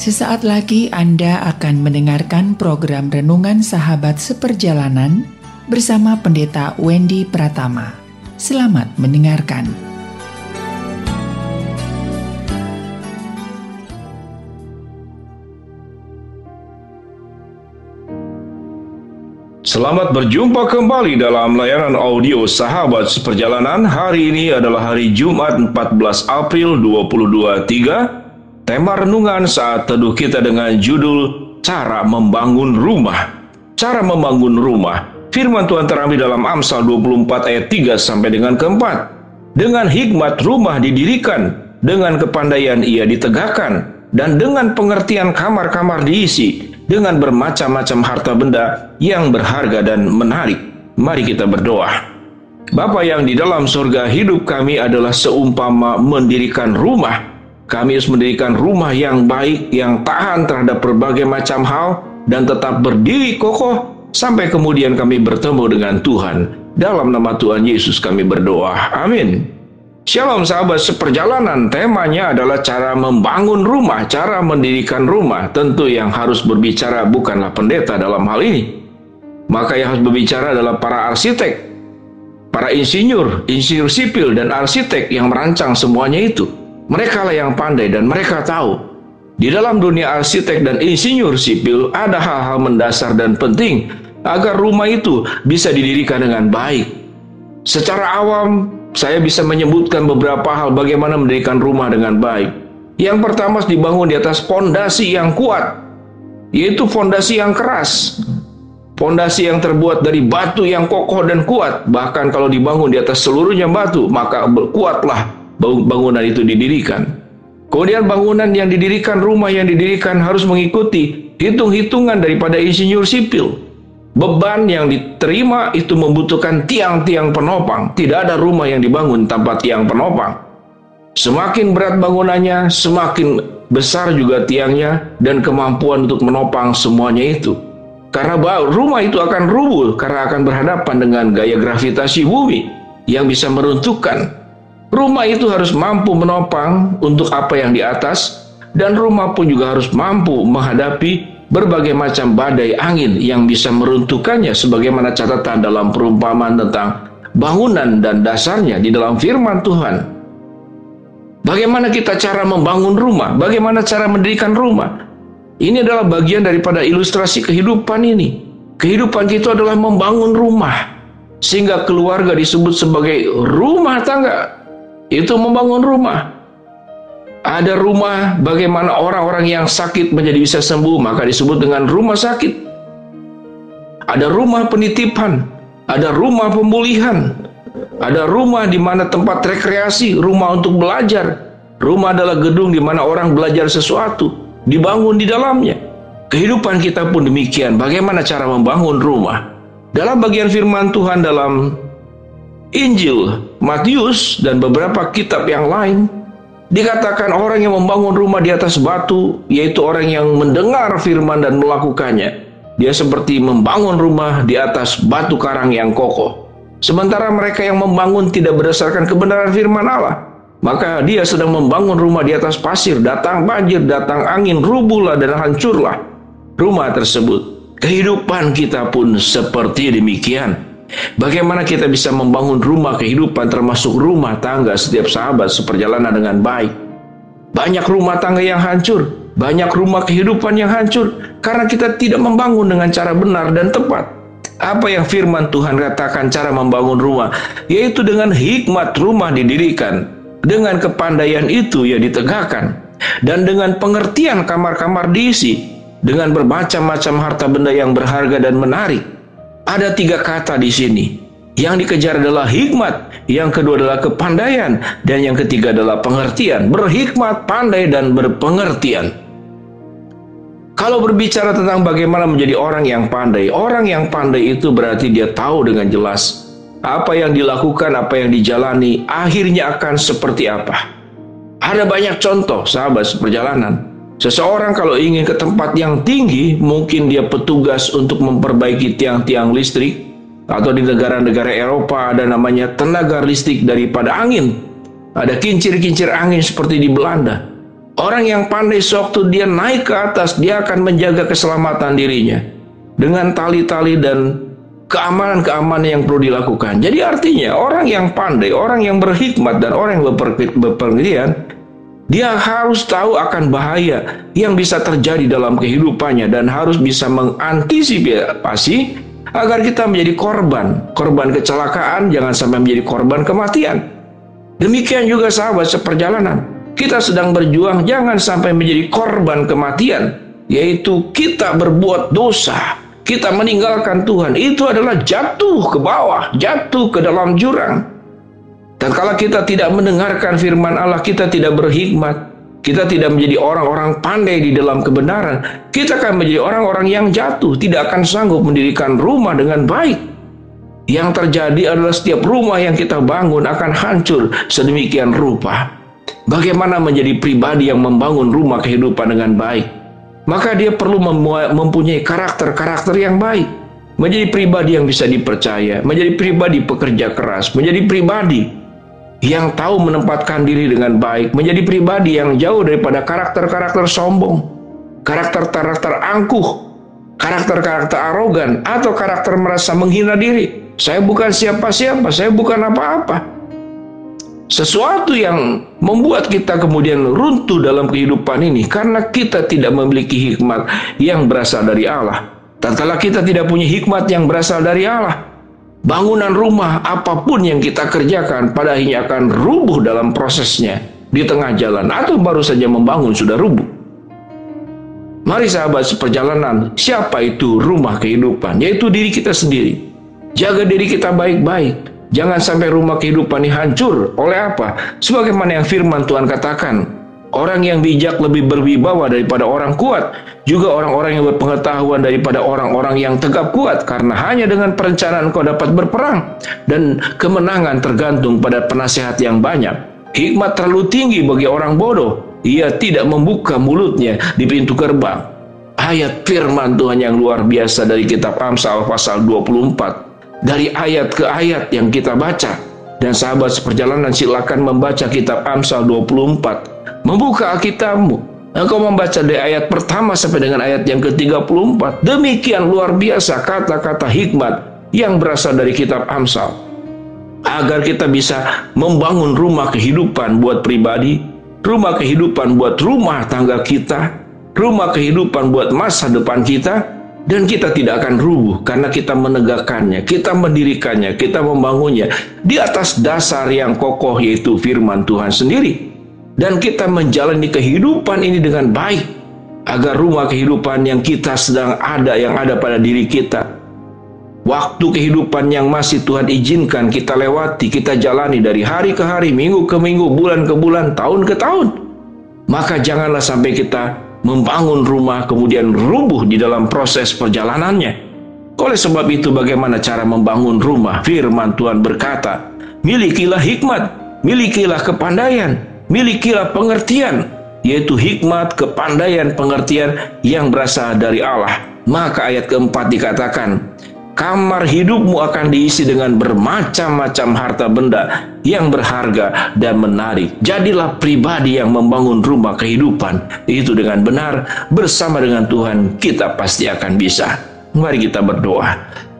Sesaat lagi Anda akan mendengarkan program Renungan Sahabat Seperjalanan bersama Pendeta Wendy Pratama. Selamat mendengarkan. Selamat berjumpa kembali dalam layanan audio Sahabat Seperjalanan. Hari ini adalah hari Jumat 14 April 2023. Tema renungan saat teduh kita dengan judul Cara Membangun Rumah. Cara membangun rumah. Firman Tuhan terambil dalam Amsal 24 ayat 3 sampai dengan keempat. Dengan hikmat rumah didirikan, dengan kepandaian ia ditegakkan, dan dengan pengertian kamar-kamar diisi, dengan bermacam-macam harta benda yang berharga dan menarik. Mari kita berdoa. Bapa yang di dalam surga, hidup kami adalah seumpama mendirikan rumah. Kami harus mendirikan rumah yang baik, yang tahan terhadap berbagai macam hal, dan tetap berdiri kokoh sampai kemudian kami bertemu dengan Tuhan. Dalam nama Tuhan Yesus kami berdoa. Amin. Shalom sahabat seperjalanan, temanya adalah cara membangun rumah, cara mendirikan rumah. Tentu yang harus berbicara bukanlah pendeta dalam hal ini. Maka yang harus berbicara adalah para arsitek, para insinyur sipil dan arsitek yang merancang semuanya itu. Mereka lah yang pandai dan mereka tahu. Di dalam dunia arsitek dan insinyur sipil ada hal-hal mendasar dan penting agar rumah itu bisa didirikan dengan baik. Secara awam, saya bisa menyebutkan beberapa hal bagaimana mendirikan rumah dengan baik. Yang pertama harus dibangun di atas fondasi yang kuat, yaitu fondasi yang keras. Fondasi yang terbuat dari batu yang kokoh dan kuat. Bahkan kalau dibangun di atas seluruhnya batu, maka kuatlah bangunan itu didirikan. Kemudian bangunan yang didirikan, rumah yang didirikan harus mengikuti hitung-hitungan daripada insinyur sipil. Beban yang diterima itu membutuhkan tiang-tiang penopang. Tidak ada rumah yang dibangun tanpa tiang penopang. Semakin berat bangunannya, semakin besar juga tiangnya dan kemampuan untuk menopang semuanya itu. Karena rumah itu akan rubuh karena akan berhadapan dengan gaya gravitasi bumi yang bisa meruntuhkan. Rumah itu harus mampu menopang untuk apa yang di atas, dan rumah pun juga harus mampu menghadapi berbagai macam badai angin yang bisa meruntuhkannya, sebagaimana catatan dalam perumpamaan tentang bangunan dan dasarnya di dalam firman Tuhan. Bagaimana kita cara membangun rumah? Bagaimana cara mendirikan rumah? Ini adalah bagian daripada ilustrasi kehidupan ini. Kehidupan kita adalah membangun rumah, sehingga keluarga disebut sebagai rumah tangga. Itu membangun rumah. Ada rumah bagaimana orang-orang yang sakit menjadi bisa sembuh, maka disebut dengan rumah sakit. Ada rumah penitipan, ada rumah pemulihan, ada rumah di mana tempat rekreasi, rumah untuk belajar. Rumah adalah gedung di mana orang belajar sesuatu, dibangun di dalamnya. Kehidupan kita pun demikian. Bagaimana cara membangun rumah? Dalam bagian firman Tuhan dalam Injil Matius dan beberapa kitab yang lain, dikatakan orang yang membangun rumah di atas batu, yaitu orang yang mendengar firman dan melakukannya. Dia seperti membangun rumah di atas batu karang yang kokoh. Sementara mereka yang membangun tidak berdasarkan kebenaran firman Allah, maka dia sedang membangun rumah di atas pasir. Datang banjir, datang angin, rubuhlah dan hancurlah rumah tersebut. Kehidupan kita pun seperti demikian. Bagaimana kita bisa membangun rumah kehidupan, termasuk rumah tangga setiap sahabat seperjalanan dengan baik? Banyak rumah tangga yang hancur, banyak rumah kehidupan yang hancur karena kita tidak membangun dengan cara benar dan tepat. Apa yang firman Tuhan katakan cara membangun rumah? Yaitu dengan hikmat rumah didirikan, dengan kepandaian itu ia ditegakkan, dan dengan pengertian kamar-kamar diisi, dengan bermacam-macam harta benda yang berharga dan menarik. Ada 3 kata di sini. Yang dikejar adalah hikmat, yang kedua adalah kepandaian, dan yang ketiga adalah pengertian. Berhikmat, pandai, dan berpengertian. Kalau berbicara tentang bagaimana menjadi orang yang pandai itu berarti dia tahu dengan jelas apa yang dilakukan, apa yang dijalani, akhirnya akan seperti apa. Ada banyak contoh sahabat seperjalanan. Seseorang kalau ingin ke tempat yang tinggi, mungkin dia petugas untuk memperbaiki tiang-tiang listrik, atau di negara-negara Eropa ada namanya tenaga listrik daripada angin. Ada kincir-kincir angin seperti di Belanda. Orang yang pandai sewaktu dia naik ke atas, dia akan menjaga keselamatan dirinya dengan tali-tali dan keamanan-keamanan yang perlu dilakukan. Jadi artinya orang yang pandai, orang yang berhikmat, dan orang yang berpengertian, dia harus tahu akan bahaya yang bisa terjadi dalam kehidupannya dan harus bisa mengantisipasi agar kita menjadi korban kecelakaan, jangan sampai menjadi korban kematian. Demikian juga sahabat seperjalanan. Kita sedang berjuang jangan sampai menjadi korban kematian, yaitu kita berbuat dosa, kita meninggalkan Tuhan. Itu adalah jatuh ke bawah, jatuh ke dalam jurang. Dan kalau kita tidak mendengarkan firman Allah, kita tidak berhikmat, kita tidak menjadi orang-orang pandai di dalam kebenaran, kita akan menjadi orang-orang yang jatuh, tidak akan sanggup mendirikan rumah dengan baik. Yang terjadi adalah setiap rumah yang kita bangun akan hancur sedemikian rupa. Bagaimana menjadi pribadi yang membangun rumah kehidupan dengan baik? Maka dia perlu mempunyai karakter-karakter yang baik. Menjadi pribadi yang bisa dipercaya, menjadi pribadi pekerja keras, menjadi pribadi yang tahu menempatkan diri dengan baik, menjadi pribadi yang jauh daripada karakter-karakter sombong, karakter-karakter angkuh, karakter-karakter arogan, atau karakter merasa menghina diri. Saya bukan siapa-siapa, saya bukan apa-apa. Sesuatu yang membuat kita kemudian runtuh dalam kehidupan ini karena kita tidak memiliki hikmat yang berasal dari Allah. Tatkala kita tidak punya hikmat yang berasal dari Allah, bangunan rumah apapun yang kita kerjakan pada akhirnya akan rubuh dalam prosesnya di tengah jalan, atau baru saja membangun sudah rubuh. Mari sahabat seperjalanan, siapa itu rumah kehidupan? Yaitu diri kita sendiri. Jaga diri kita baik-baik. Jangan sampai rumah kehidupan ini hancur. Oleh apa? Sebagaimana yang firman Tuhan katakan, orang yang bijak lebih berwibawa daripada orang kuat, juga orang-orang yang berpengetahuan daripada orang-orang yang tegap kuat, karena hanya dengan perencanaan kau dapat berperang, dan kemenangan tergantung pada penasehat yang banyak. Hikmat terlalu tinggi bagi orang bodoh, ia tidak membuka mulutnya di pintu gerbang. Ayat firman Tuhan yang luar biasa dari kitab Amsal pasal 24. Dari ayat ke ayat yang kita baca. Dan sahabat seperjalanan, silakan membaca kitab Amsal 24. Membuka Alkitabmu. Engkau membaca dari ayat pertama sampai dengan ayat yang ke-34. Demikian luar biasa kata-kata hikmat yang berasal dari kitab Amsal. Agar kita bisa membangun rumah kehidupan buat pribadi, rumah kehidupan buat rumah tangga kita, rumah kehidupan buat masa depan kita. Dan kita tidak akan rubuh karena kita menegakkannya, kita mendirikannya, kita membangunnya di atas dasar yang kokoh, yaitu firman Tuhan sendiri. Dan kita menjalani kehidupan ini dengan baik, agar rumah kehidupan yang kita sedang ada, yang ada pada diri kita, waktu kehidupan yang masih Tuhan izinkan kita lewati, kita jalani dari hari ke hari, minggu ke minggu, bulan ke bulan, tahun ke tahun, maka janganlah sampai kita membangun rumah kemudian rubuh di dalam proses perjalanannya. Oleh sebab itu, bagaimana cara membangun rumah? Firman Tuhan berkata, milikilah hikmat, milikilah kepandaian, milikilah pengertian, yaitu hikmat, kepandaian, pengertian yang berasal dari Allah. Maka ayat keempat dikatakan, kamar hidupmu akan diisi dengan bermacam-macam harta benda yang berharga dan menarik. Jadilah pribadi yang membangun rumah kehidupan itu dengan benar. Bersama dengan Tuhan, kita pasti akan bisa. Mari kita berdoa.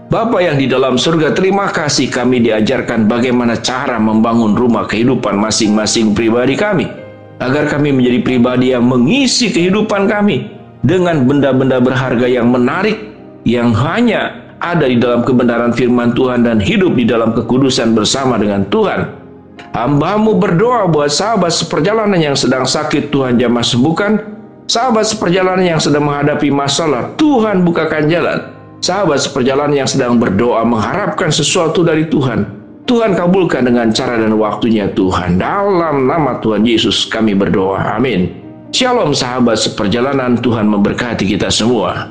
Bapa yang di dalam surga, terima kasih kami diajarkan bagaimana cara membangun rumah kehidupan masing-masing pribadi kami, agar kami menjadi pribadi yang mengisi kehidupan kami dengan benda-benda berharga yang menarik, yang hanya ada di dalam kebenaran firman Tuhan dan hidup di dalam kekudusan bersama dengan Tuhan. Hamba-Mu berdoa buat sahabat seperjalanan yang sedang sakit, Tuhan jamah sembuhkan. Sahabat seperjalanan yang sedang menghadapi masalah, Tuhan bukakan jalan. Sahabat seperjalanan yang sedang berdoa mengharapkan sesuatu dari Tuhan, Tuhan kabulkan dengan cara dan waktunya Tuhan. Dalam nama Tuhan Yesus kami berdoa, amin. Shalom sahabat seperjalanan, Tuhan memberkati kita semua.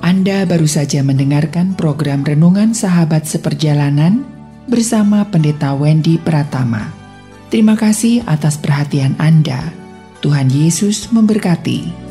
Anda baru saja mendengarkan program Renungan Sahabat Seperjalanan bersama Pendeta Wendy Pratama. Terima kasih atas perhatian Anda. Tuhan Yesus memberkati.